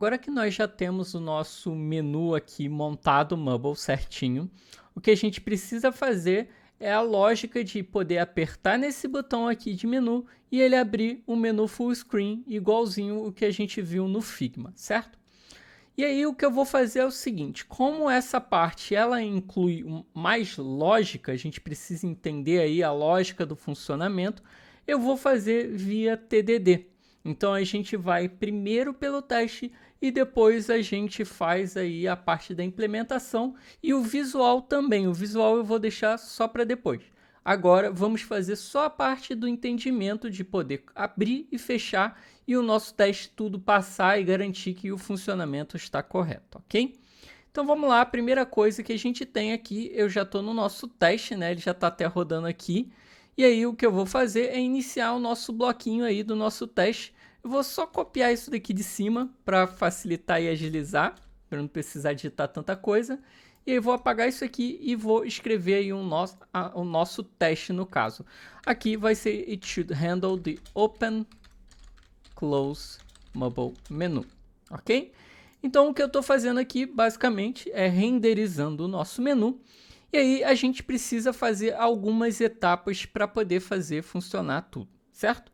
Agora que nós já temos o nosso menu aqui montado, Mubble, certinho, o que a gente precisa fazer é a lógica de poder apertar nesse botão aqui de menu e ele abrir um menu full screen igualzinho o que a gente viu no Figma, certo? E aí o que eu vou fazer é o seguinte, como essa parte ela inclui mais lógica, a gente precisa entender aí a lógica do funcionamento, eu vou fazer via TDD. Então a gente vai primeiro pelo teste e depois a gente faz aí a parte da implementação e o visual também. O visual eu vou deixar só para depois. Agora vamos fazer só a parte do entendimento de poder abrir e fechar e o nosso teste tudo passar e garantir que o funcionamento está correto, ok? Então vamos lá, a primeira coisa que a gente tem aqui, eu já estou no nosso teste, né? Ele já está até rodando aqui. E aí o que eu vou fazer é iniciar o nosso bloquinho aí do nosso teste. Eu vou só copiar isso daqui de cima para facilitar e agilizar, para não precisar digitar tanta coisa. E aí vou apagar isso aqui e vou escrever aí o nosso teste no caso. Aqui vai ser It should handle the open, close, mobile menu, ok? Então o que eu estou fazendo aqui basicamente é renderizando o nosso menu. E aí a gente precisa fazer algumas etapas para poder fazer funcionar tudo, certo?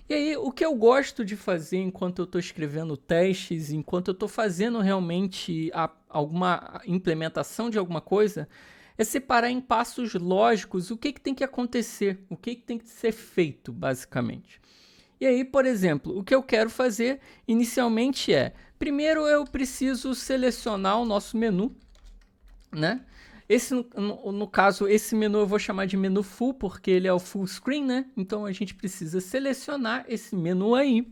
E aí o que eu gosto de fazer enquanto eu estou escrevendo testes, enquanto eu estou fazendo realmente alguma implementação de alguma coisa, é separar em passos lógicos o que tem que acontecer, o que tem que ser feito, basicamente. E aí, por exemplo, o que eu quero fazer inicialmente é, primeiro eu preciso selecionar o nosso menu, né? Esse, no caso, esse menu eu vou chamar de menu full, porque ele é o full screen, né? Então a gente precisa selecionar esse menu aí.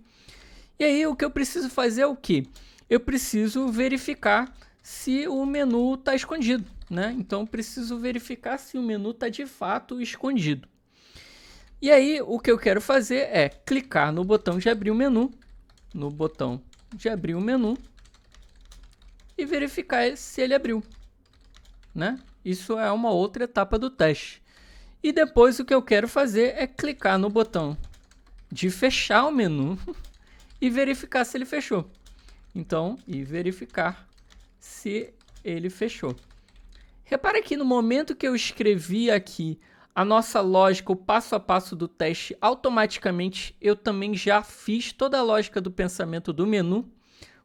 E aí o que eu preciso fazer é o quê? Eu preciso verificar se o menu está escondido, né? Então eu preciso verificar se o menu está de fato escondido. E aí o que eu quero fazer é clicar no botão de abrir o menu, e verificar se ele abriu, né? Isso é uma outra etapa do teste. E depois o que eu quero fazer é clicar no botão de fechar o menu e verificar se ele fechou. Então, e verificar se ele fechou. Repara que no momento que eu escrevi aqui a nossa lógica, o passo a passo do teste, automaticamente eu também já fiz toda a lógica do pensamento do menu,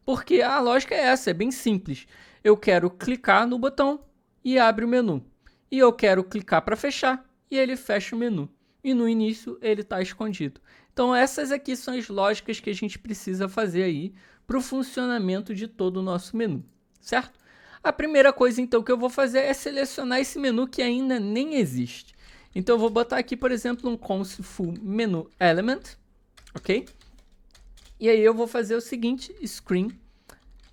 porque a lógica é essa, é bem simples. Eu quero clicar no botão e abre o menu. E eu quero clicar para fechar e ele fecha o menu. E no início ele está escondido. Então essas aqui são as lógicas que a gente precisa fazer aí para o funcionamento de todo o nosso menu, certo? A primeira coisa então que eu vou fazer é selecionar esse menu que ainda nem existe. Então eu vou botar aqui, por exemplo, um const full menu element, ok? E aí eu vou fazer o seguinte, screen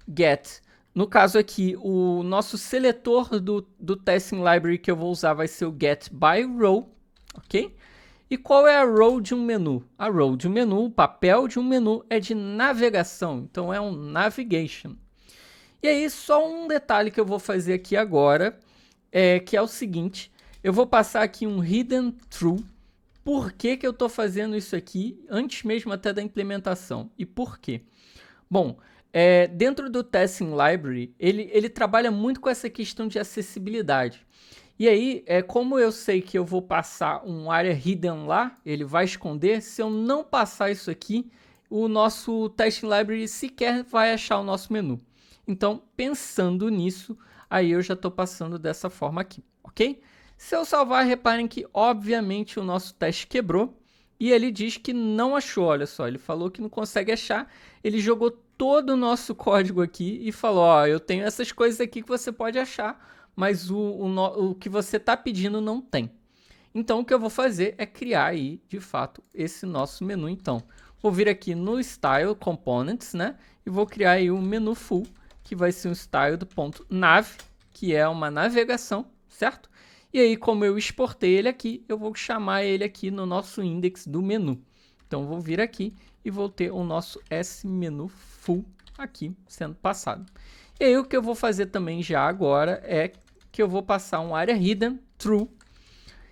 get. No caso aqui, o nosso seletor do testing library que eu vou usar vai ser o get by row, ok? E qual é a row de um menu? A row de um menu, o papel de um menu é de navegação, então é um navigation. E aí, só um detalhe que eu vou fazer aqui agora, que é o seguinte, eu vou passar aqui um hidden true. Por que que eu estou fazendo isso aqui, antes mesmo até da implementação? E por quê? Bom, dentro do Testing Library, ele trabalha muito com essa questão de acessibilidade. E aí, como eu sei que eu vou passar um área hidden lá, ele vai esconder, se eu não passar isso aqui, o nosso Testing Library sequer vai achar o nosso menu. Então, pensando nisso, aí eu já estou passando dessa forma aqui, ok? Se eu salvar, reparem que, obviamente, o nosso teste quebrou e ele diz que não achou, olha só, ele falou que não consegue achar, ele jogou todo o nosso código aqui e falou, ó, eu tenho essas coisas aqui que você pode achar, mas o que você está pedindo não tem. Então, o que eu vou fazer é criar aí, de fato, esse nosso menu, então. Vou vir aqui no Style Components, né, e vou criar aí um menu full, que vai ser um style do ponto nav, que é uma navegação, certo? E aí, como eu exportei ele aqui, eu vou chamar ele aqui no nosso index do menu. Então, vou vir aqui e vou ter o nosso S-menu full aqui sendo passado. E aí, o que eu vou fazer também já agora é que eu vou passar um área hidden true,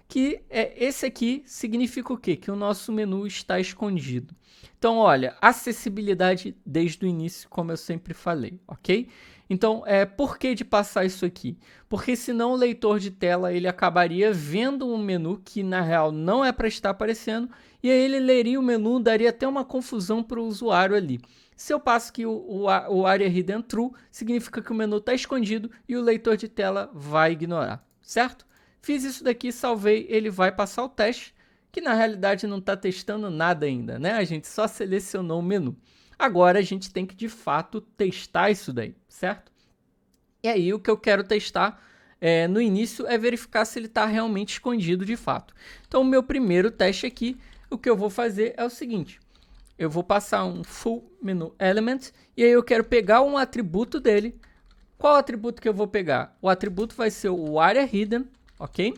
que esse aqui significa o quê? Que o nosso menu está escondido. Então, olha, acessibilidade desde o início, como eu sempre falei, ok? Então, por que de passar isso aqui? Porque senão o leitor de tela ele acabaria vendo um menu que na real não é para estar aparecendo, e aí ele leria o menu, daria até uma confusão para o usuário ali. Se eu passo que o Aria Hidden True, significa que o menu está escondido e o leitor de tela vai ignorar, certo? Fiz isso daqui, salvei, ele vai passar o teste, que na realidade não está testando nada ainda, né? A gente só selecionou o menu. Agora a gente tem que de fato testar isso daí, certo? E aí o que eu quero testar no início é verificar se ele está realmente escondido de fato. Então o meu primeiro teste aqui, o que eu vou fazer é o seguinte. Eu vou passar um full menu element e aí eu quero pegar um atributo dele. Qual atributo que eu vou pegar? O atributo vai ser o Aria Hidden, ok?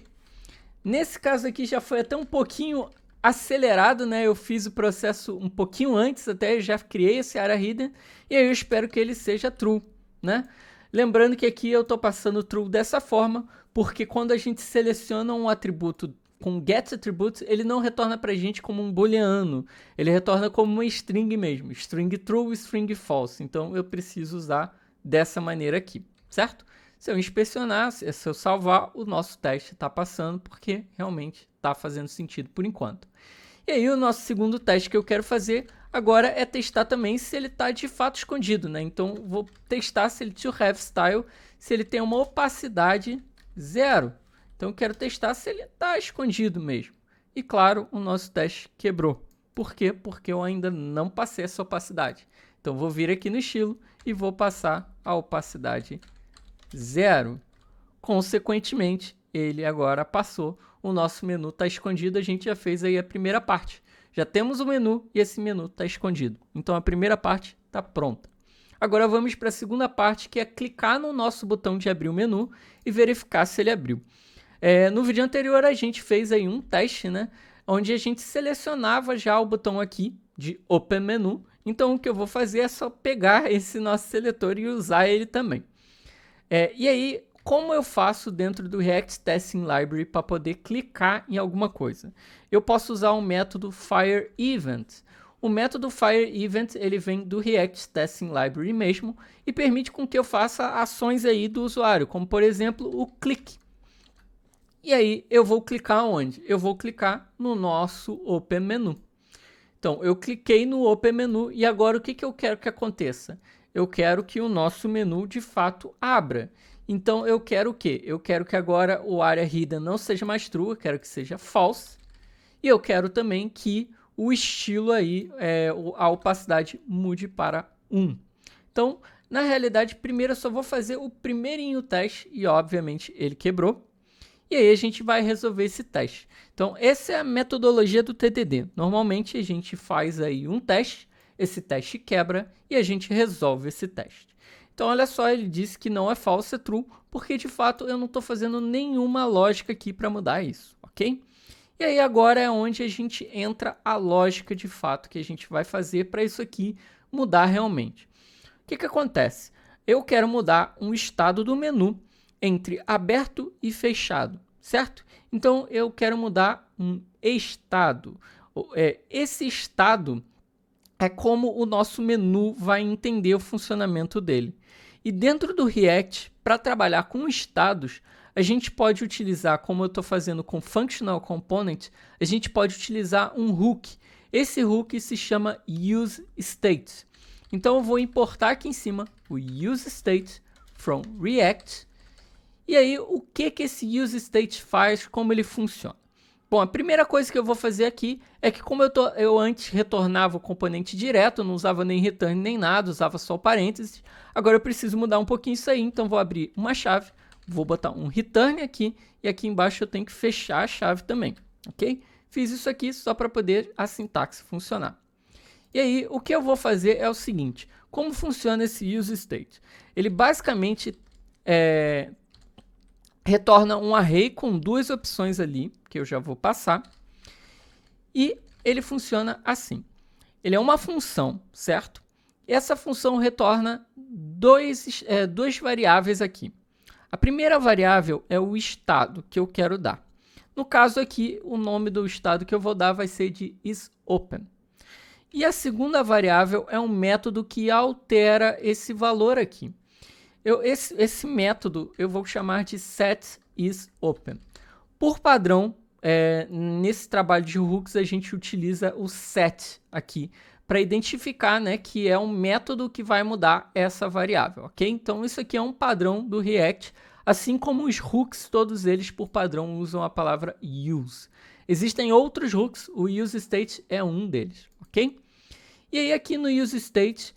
Nesse caso aqui já foi até um pouquinho acelerado, né? Eu fiz o processo um pouquinho antes, até já criei esse Aria Hidden e aí eu espero que ele seja true, né? Lembrando que aqui eu estou passando true dessa forma, porque quando a gente seleciona um atributo com get attribute, ele não retorna para a gente como um booleano, ele retorna como uma string mesmo, string true, string false. Então eu preciso usar dessa maneira aqui, certo? Se eu inspecionar, se eu salvar, o nosso teste está passando, porque realmente está fazendo sentido por enquanto. E aí o nosso segundo teste que eu quero fazer agora é testar também se ele está de fato escondido, né? Então vou testar se ele to have style, se ele tem uma opacidade 0. Então eu quero testar se ele está escondido mesmo. E claro, o nosso teste quebrou. Por quê? Porque eu ainda não passei essa opacidade. Então vou vir aqui no estilo e vou passar a opacidade 0. Consequentemente, ele agora passou. O nosso menu está escondido. A gente já fez aí a primeira parte. Já temos o menu e esse menu está escondido. Então a primeira parte está pronta. Agora vamos para a segunda parte, que é clicar no nosso botão de abrir o menu e verificar se ele abriu. No vídeo anterior a gente fez aí um teste, né? Onde a gente selecionava já o botão aqui de Open Menu. Então o que eu vou fazer é só pegar esse nosso seletor e usar ele também. E aí, como eu faço dentro do React Testing Library para poder clicar em alguma coisa? Eu posso usar um método FireEvent. O método FireEvent ele vem do React Testing Library mesmo e permite com que eu faça ações aí do usuário, como por exemplo o clique. E aí eu vou clicar onde? Eu vou clicar no nosso Open Menu. Então eu cliquei no Open Menu e agora o que eu quero que aconteça? Eu quero que o nosso menu de fato abra. Então eu quero o quê? Eu quero que agora o Aria Hidden não seja mais true, eu quero que seja false. E eu quero também que o estilo aí, a opacidade mude para 1. Então, na realidade, primeiro eu só vou fazer o primeirinho teste e obviamente ele quebrou. E aí a gente vai resolver esse teste. Então, essa é a metodologia do TDD. Normalmente a gente faz aí um teste, esse teste quebra e a gente resolve esse teste. Então, olha só, ele disse que não é false, é true, porque de fato eu não estou fazendo nenhuma lógica aqui para mudar isso, ok? E aí agora é onde a gente entra a lógica de fato que a gente vai fazer para isso aqui mudar realmente. O que acontece? Eu quero mudar um estado do menu entre aberto e fechado, certo? Então eu quero mudar um estado. Esse estado é como o nosso menu vai entender o funcionamento dele. E dentro do React, para trabalhar com estados, a gente pode utilizar, como eu estou fazendo com Functional Component, a gente pode utilizar um hook. Esse hook se chama useState. Então eu vou importar aqui em cima o useState from React. E aí, o que esse useState faz, como ele funciona? Bom, a primeira coisa que eu vou fazer aqui é que como eu antes retornava o componente direto, não usava nem return nem nada, usava só o parênteses, agora eu preciso mudar um pouquinho isso aí, então vou abrir uma chave, vou botar um return aqui, e aqui embaixo eu tenho que fechar a chave também, ok? Fiz isso aqui só para poder a sintaxe funcionar. E aí, o que eu vou fazer é o seguinte, como funciona esse useState? Ele basicamente retorna um array com duas opções ali, que eu já vou passar, e ele funciona assim. Ele é uma função, certo? Essa função retorna duas variáveis aqui. A primeira variável é o estado que eu quero dar. No caso aqui, o nome do estado que eu vou dar vai ser de isOpen. E a segunda variável é um método que altera esse valor aqui. Esse método eu vou chamar de setIsOpen. Por padrão, nesse trabalho de hooks, a gente utiliza o set aqui para identificar, né, que é um método que vai mudar essa variável, ok? Então, isso aqui é um padrão do React, assim como os hooks, todos eles, por padrão, usam a palavra use. Existem outros hooks, o useState é um deles, ok? E aí, aqui no useState,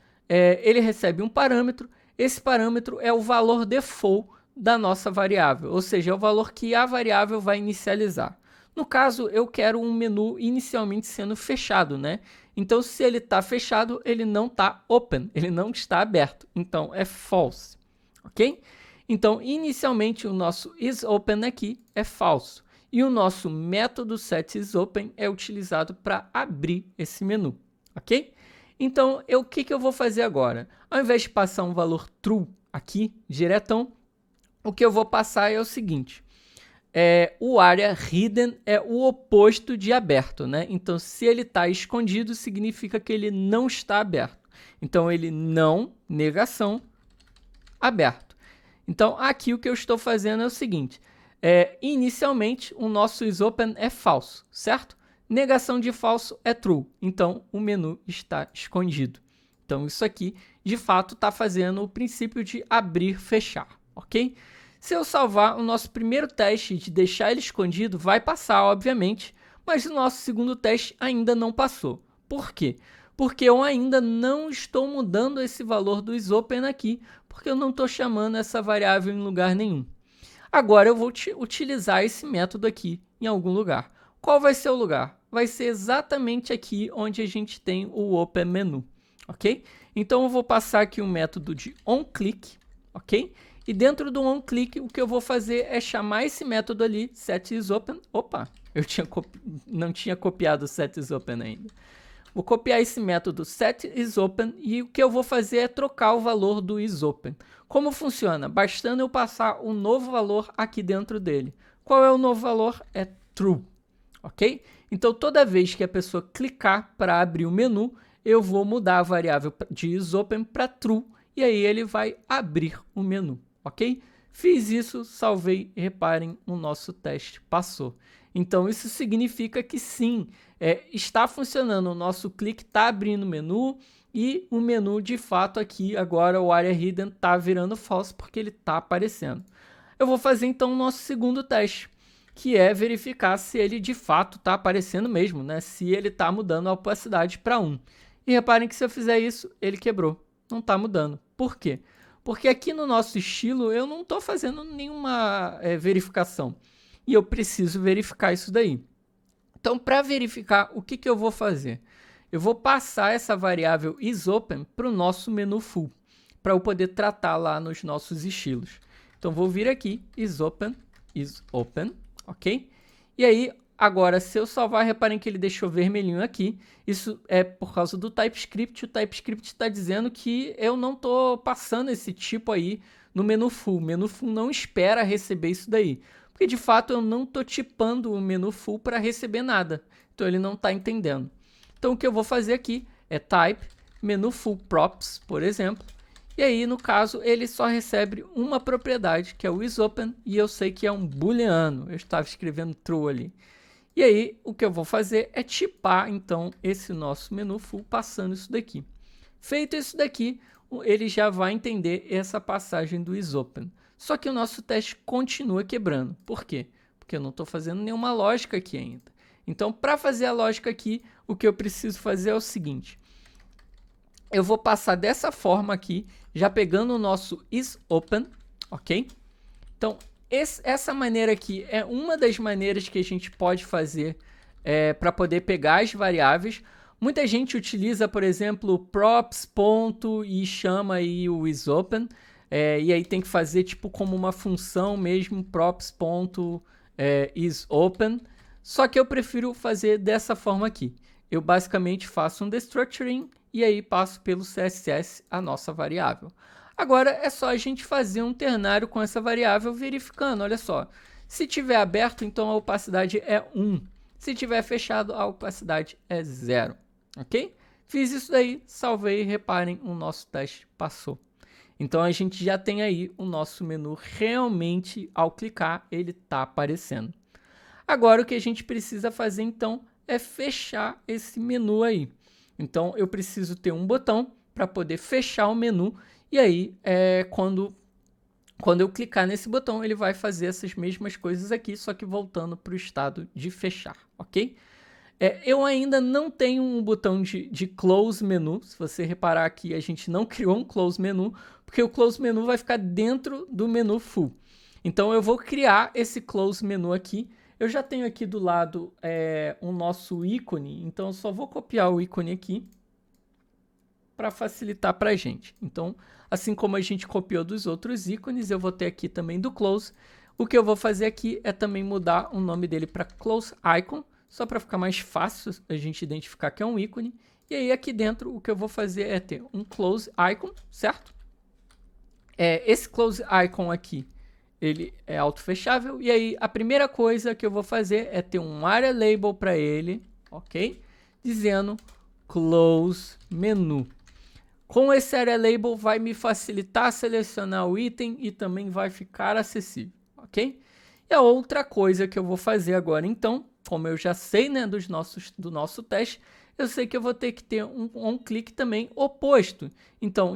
ele recebe um parâmetro. Esse parâmetro é o valor default da nossa variável, ou seja, é o valor que a variável vai inicializar. No caso, eu quero um menu inicialmente sendo fechado, né? Então, se ele está fechado, ele não está open, ele não está aberto. Então, é false, ok? Então, inicialmente, o nosso isOpen aqui é falso. E o nosso método setIsOpen é utilizado para abrir esse menu, ok? Então, o que eu vou fazer agora? Ao invés de passar um valor true aqui, diretão, o que eu vou passar é o seguinte. O area hidden é o oposto de aberto, né? Então, se ele está escondido, significa que ele não está aberto. Então, ele não, negação, aberto. Então, aqui o que eu estou fazendo é o seguinte. Inicialmente, o nosso isOpen é falso, certo? Negação de falso é true. Então, o menu está escondido. Então, isso aqui, de fato, está fazendo o princípio de abrir, fechar, ok? Se eu salvar, o nosso primeiro teste de deixar ele escondido vai passar, obviamente, mas o nosso segundo teste ainda não passou. Por quê? Porque eu ainda não estou mudando esse valor do isOpen aqui, porque eu não estou chamando essa variável em lugar nenhum. Agora eu vou utilizar esse método aqui em algum lugar. Qual vai ser o lugar? Vai ser exatamente aqui onde a gente tem o Open Menu, ok? Então eu vou passar aqui um método de onClick, ok? E dentro do onClick, o que eu vou fazer é chamar esse método ali, setIsOpen. Opa, eu não tinha copiado o setIsOpen ainda. Vou copiar esse método setIsOpen e o que eu vou fazer é trocar o valor do isOpen. Como funciona? Bastando eu passar um novo valor aqui dentro dele. Qual é o novo valor? É true, ok? Então, toda vez que a pessoa clicar para abrir o menu, eu vou mudar a variável de isOpen para true e aí ele vai abrir o menu, ok? Fiz isso, salvei e reparem, o nosso teste passou. Então, isso significa que sim, está funcionando, o nosso clique está abrindo o menu e o menu, de fato, aqui, agora o area hidden está virando false porque ele está aparecendo. Eu vou fazer, então, o nosso segundo teste, que é verificar se ele, de fato, está aparecendo mesmo, né? Se ele está mudando a opacidade para 1. E reparem que se eu fizer isso, ele quebrou. Não está mudando. Por quê? Porque aqui no nosso estilo eu não estou fazendo nenhuma verificação. E eu preciso verificar isso daí. Então, para verificar, o que eu vou fazer? Eu vou passar essa variável isOpen para o nosso menu full, para eu poder tratar lá nos nossos estilos. Então, vou vir aqui, isOpen, ok? E aí, agora, se eu salvar, reparem que ele deixou vermelhinho aqui. Isso é por causa do TypeScript. O TypeScript está dizendo que eu não estou passando esse tipo aí no menu full. O menu full não espera receber isso daí. Porque, de fato, eu não estou tipando o menu full para receber nada. Então, ele não está entendendo. Então, o que eu vou fazer aqui é type menu full props, por exemplo. E aí, no caso, ele só recebe uma propriedade, que é o isOpen, e eu sei que é um booleano. Eu estava escrevendo true ali. E aí, o que eu vou fazer é tipar, então, esse nosso menu full passando isso daqui. Feito isso daqui, ele já vai entender essa passagem do isOpen. Só que o nosso teste continua quebrando. Por quê? Porque eu não estou fazendo nenhuma lógica aqui ainda. Então, para fazer a lógica aqui, o que eu preciso fazer é o seguinte. Eu vou passar dessa forma aqui, já pegando o nosso isOpen, ok? Então, essa maneira aqui é uma das maneiras que a gente pode fazer para poder pegar as variáveis. Muita gente utiliza, por exemplo, props, ponto, e chama aí o isOpen. E aí tem que fazer tipo como uma função mesmo, props, ponto, isOpen. Só que eu prefiro fazer dessa forma aqui. Eu basicamente faço um destructuring e aí passo pelo CSS a nossa variável. Agora é só a gente fazer um ternário com essa variável verificando, olha só. Se tiver aberto, então a opacidade é 1. Se tiver fechado, a opacidade é 0. Ok? Fiz isso daí, salvei, reparem, o nosso teste passou. Então a gente já tem aí o nosso menu realmente, ao clicar, ele está aparecendo. Agora o que a gente precisa fazer então é fechar esse menu aí. Então eu preciso ter um botão para poder fechar o menu e aí quando eu clicar nesse botão ele vai fazer essas mesmas coisas aqui, só que voltando para o estado de fechar, ok? Eu ainda não tenho um botão de close menu. Se você reparar aqui, a gente não criou um close menu, porque o close menu vai ficar dentro do menu full. Então eu vou criar esse close menu aqui. Eu já tenho aqui do lado o nosso ícone, então eu só vou copiar o ícone aqui para facilitar para a gente. Então, assim como a gente copiou dos outros ícones, eu vou ter aqui também do close. O que eu vou fazer aqui é também mudar o nome dele para close icon, só para ficar mais fácil a gente identificar que é um ícone. E aí aqui dentro o que eu vou fazer é ter um close icon, certo? Esse close icon aqui, ele é auto-fechável. E aí a primeira coisa que eu vou fazer é ter um area label para ele, ok? Dizendo close menu. Com esse area label vai me facilitar selecionar o item e também vai ficar acessível, ok? E a outra coisa que eu vou fazer agora então, como eu já sei, né, do nosso teste, eu sei que eu vou ter que ter um on-click também oposto. Então,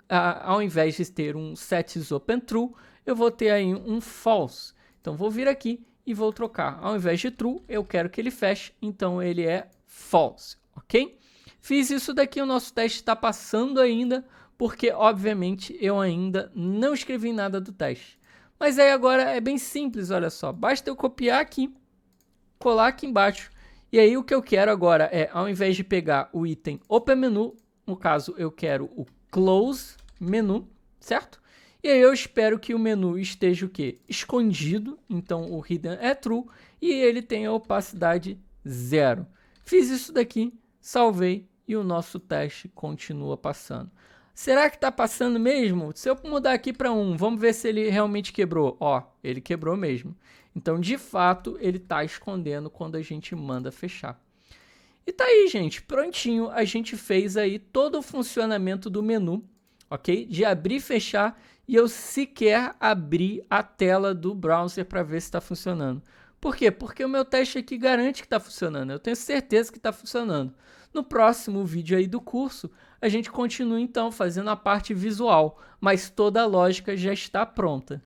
ao invés de ter um setIsOpenTrue, eu vou ter aí um false. Então, vou vir aqui e vou trocar. Ao invés de true, eu quero que ele feche, então ele é false, ok? Fiz isso daqui, o nosso teste está passando ainda, porque, obviamente, eu ainda não escrevi nada do teste. Mas aí agora é bem simples, olha só. Basta eu copiar aqui, colar aqui embaixo. E aí o que eu quero agora é, ao invés de pegar o item Open Menu, no caso eu quero o Close Menu, certo? E aí eu espero que o menu esteja o quê? Escondido, então o Hidden é True, e ele tem a opacidade 0. Fiz isso daqui, salvei e o nosso teste continua passando. Será que está passando mesmo? Se eu mudar aqui para 1, vamos ver se ele realmente quebrou. Ó, ele quebrou mesmo. Então, de fato, ele está escondendo quando a gente manda fechar. E tá aí, gente, prontinho. A gente fez aí todo o funcionamento do menu, ok? De abrir e fechar, e eu sequer abri a tela do browser para ver se está funcionando. Por quê? Porque o meu teste aqui garante que está funcionando. Eu tenho certeza que está funcionando. No próximo vídeo aí do curso, a gente continua então fazendo a parte visual, mas toda a lógica já está pronta.